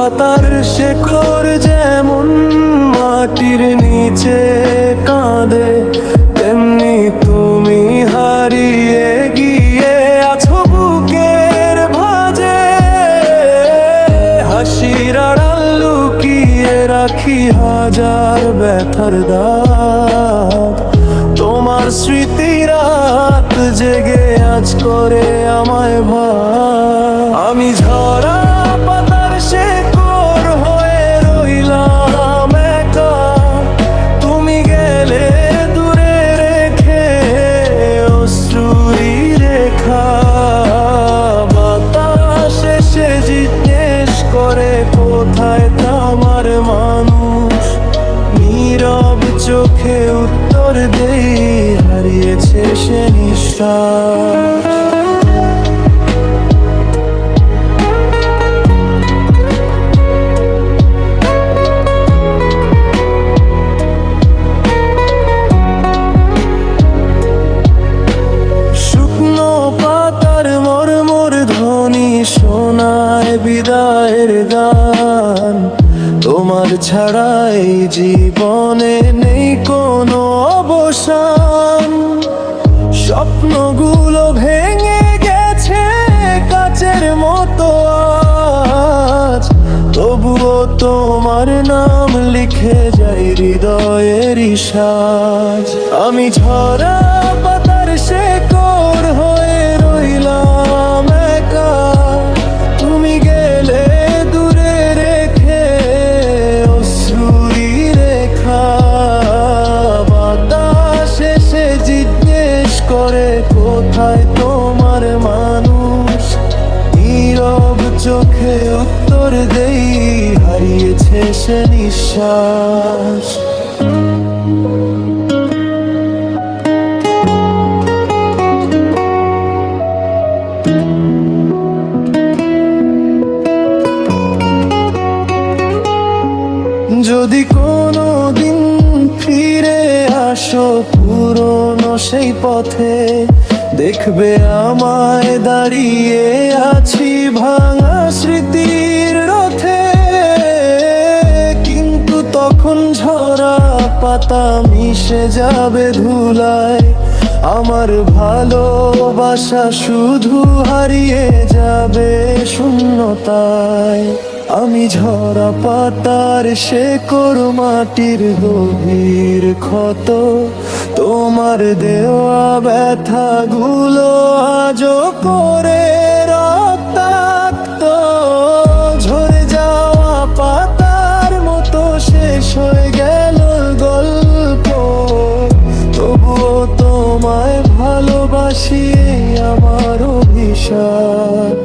পাতার শেকড় যেমন মাটির নিচে কাঁদে, তেমনি তুমি হারিয়ে গিয়ে আছো বুকের ভাঁজে। হাসির আড়াল লুকিয়ে রাখি হাজার ব্যথার দাগ। তোমার স্মৃতি রাত জেগে আজ করে আমায় ভাগ। আমি ঝরা পাতার শেকড় হয়ে রইলাম একা, তুমি গেলে দূরে রেখে অশ্রুই রেখা। বাতাস এসে জিজ্ঞেস করে কোথায় তোমার মানুষ, নীরব চোখে উত্তর দেই হারিয়েছে সে নিঃশ্বাস। শুকনো পাতার মর্মর ধ্বনি শোনায় বিদায়ের গান। তোমার ছাড়া এই জীবনে নেই কোনো অবসান। স্বপ্নগুলো ভেঙে গেছে কাচের মতো আজ, তবুও তোমার নাম লিখে যাই হৃদয়ের সাজ। আমি ঝরা পাতার শেকড় হয়ে রইলাম একা, তুমি গেলে দূরে রেখে অশ্রুই রেখা। বাতাস এসে জিজ্ঞেস করে কোথায় তোমার মানুষ, নীরব চোখে উত্তর দেই হারিয়েছে সে নিঃশ্বাস। যদি কোনো দিন ফিরে আসো পুরনো সেই পথে, দেখবে আমায় দাঁড়িয়ে আছি ভাঙা স্মৃতির রথে। কিন্তু তখন ঝরা পাতা মিশে যাবে ধুলায়, আমার ভালোবাসা শুধু হারিয়ে যাবে শূন্যতায়। আমি ঝরা পাতার শেকড় মাটির গভীর ক্ষত, তোমার দেওয়া ব্যথাগুলো আজও করে রক্তাক্ত। ঝরে যাওয়া পাতার মতো শেষ হয়ে গেল গল্প, তবুও তোমায় ভালোবাসি আমার অভিশাপ।